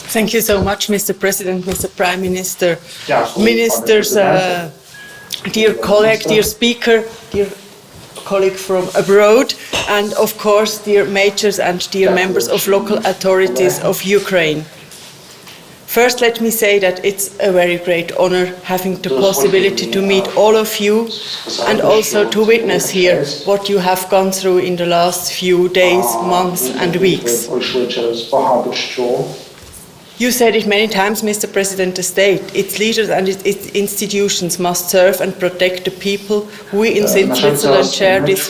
Thank you so much, Mr. President, Mr. Prime Minister, ministers, dear colleague, dear speaker, dear colleague from abroad, and of course, dear majors and dear members of local authorities of Ukraine. First, let me say that it's a very great honor having the possibility to meet all of you and also to witness here what you have gone through in the last few days, months and weeks. You said it many times, Mr. President, the state, its leaders and its institutions must serve and protect the people. We in Switzerland share this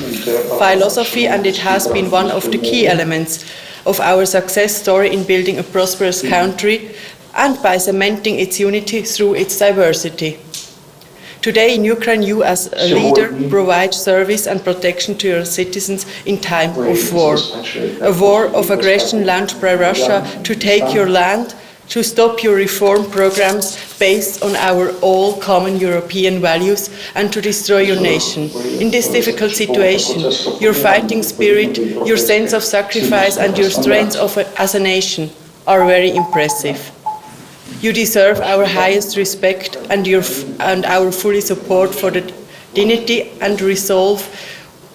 philosophy, and it has been one of the key elements of our success story in building a prosperous country and by cementing its unity through its diversity. Today in Ukraine, you as a leader provide service and protection to your citizens in time of war. A war of aggression launched by Russia to take your land, to stop your reform programs based on our all common European values, and to destroy your nation. In this difficult situation, your fighting spirit, your sense of sacrifice and your strength as a nation are very impressive. You deserve our highest respect and our full support for the dignity and resolve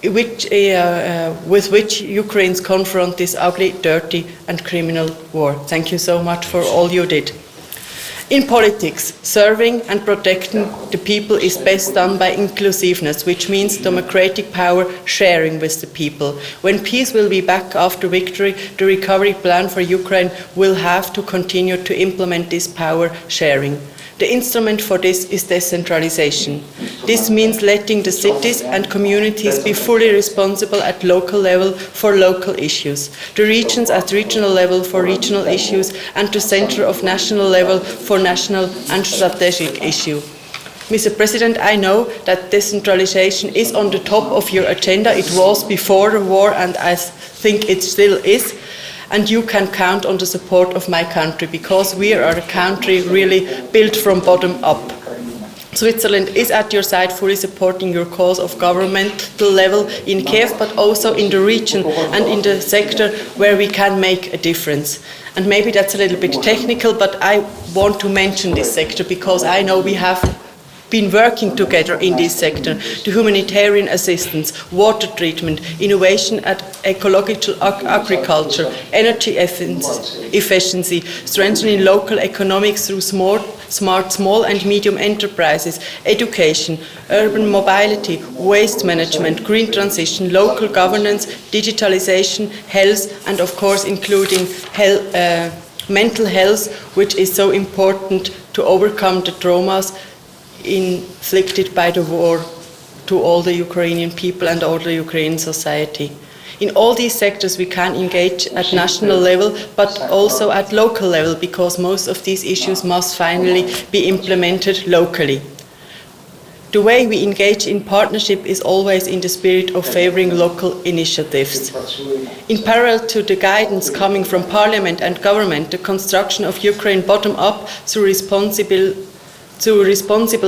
with which Ukrainians confront this ugly, dirty and criminal war. Thank you so much for all you did. In politics, serving and protecting the people is best done by inclusiveness, which means democratic power sharing with the people. When peace will be back after victory, the recovery plan for Ukraine will have to continue to implement this power sharing. The instrument for this is decentralization. This means letting the cities and communities be fully responsible at local level for local issues, the regions at regional level for regional issues, and the center of national level for national and strategic issues. Mr. President, I know that decentralization is on the top of your agenda. It was before the war, and I think it still is. And you can count on the support of my country, because we are a country really built from bottom up. Switzerland is at your side, fully supporting your cause of governmental level in Kiev, but also in the region and in the sector where we can make a difference. And maybe that's a little bit technical, but I want to mention this sector because I know we have been working together in this sector: the humanitarian assistance, water treatment, innovation at ecological agriculture, energy efficiency, strengthening local economics through smart small and medium enterprises, education, urban mobility, waste management, green transition, local governance, digitalization, health, and of course including mental health, which is so important to overcome the traumas inflicted by the war to all the Ukrainian people and all the Ukrainian society. In all these sectors we can engage at national level, but also at local level, because most of these issues must finally be implemented locally. The way we engage in partnership is always in the spirit of favoring local initiatives. In parallel to the guidance coming from Parliament and government, the construction of Ukraine bottom up through responsible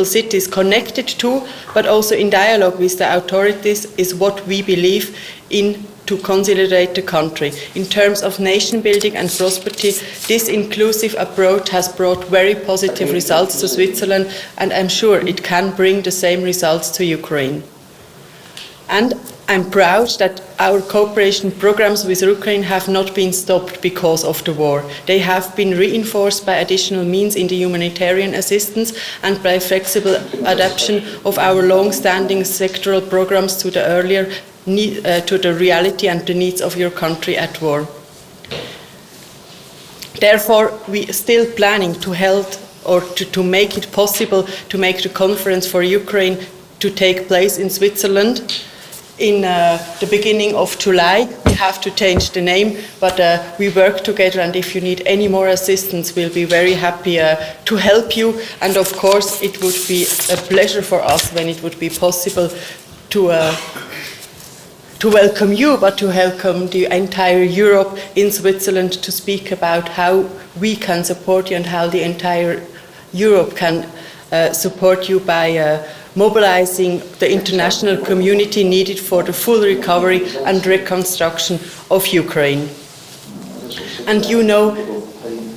cities connected to, but also in dialogue with the authorities, is what we believe in to consolidate the country. In terms of nation building and prosperity, this inclusive approach has brought very positive results to Switzerland, and I'm sure it can bring the same results to Ukraine. And I'm proud that our cooperation programs with Ukraine have not been stopped because of the war. They have been reinforced by additional means in the humanitarian assistance and by flexible adaptation of our long-standing sectoral programs to the reality and the needs of your country at war. Therefore, we are still planning to hold or to make it possible to make the conference for Ukraine to take place in Switzerland in the beginning of July. We have to change the name, but we work together, and if you need any more assistance, we'll be very happy to help you. And of course, it would be a pleasure for us when it would be possible to welcome you, but to welcome the entire Europe in Switzerland, to speak about how we can support you and how the entire Europe can support you by mobilizing the international community needed for the full recovery and reconstruction of Ukraine. And you know,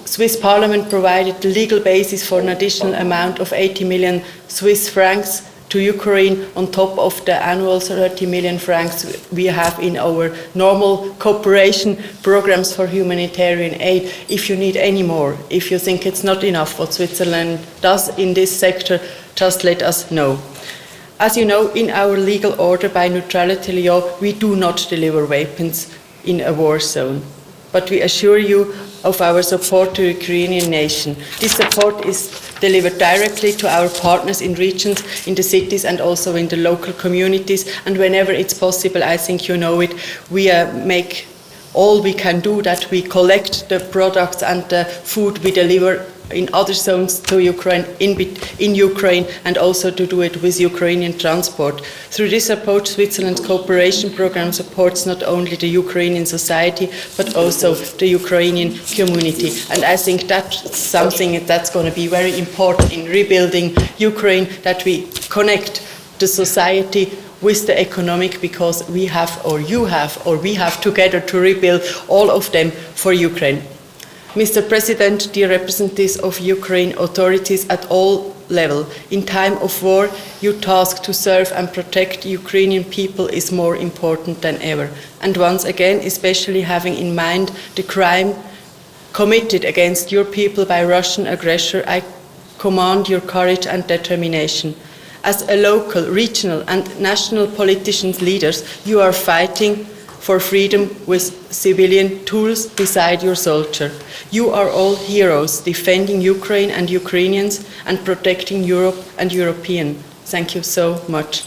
Swiss Parliament provided the legal basis for an additional amount of 80 million Swiss francs to Ukraine on top of the annual 30 million francs we have in our normal cooperation programs for humanitarian aid. If you need any more, if you think it's not enough what Switzerland does in this sector, just let us know. As you know, in our legal order by neutrality law, we do not deliver weapons in a war zone. But we assure you of our support to the Ukrainian nation. This support is delivered directly to our partners in regions, in the cities and also in the local communities. And whenever it's possible, I think you know it, we make all we can do that we collect the products and the food we deliver in other zones to Ukraine, in Ukraine, and also to do it with Ukrainian transport. Through this approach, Switzerland's cooperation program supports not only the Ukrainian society, but also the Ukrainian community. And I think that's something that's going to be very important in rebuilding Ukraine, that we connect the society with the economic, because we have, or you have, or we have together to rebuild all of them for Ukraine. Mr. President, dear representatives of Ukraine authorities at all levels, in time of war, your task to serve and protect Ukrainian people is more important than ever. And once again, especially having in mind the crime committed against your people by Russian aggressor, I commend your courage and determination. As a local, regional and national politicians leaders, you are fighting for freedom with civilian tools beside your soldier. You are all heroes defending Ukraine and Ukrainians and protecting Europe and Europeans. Thank you so much.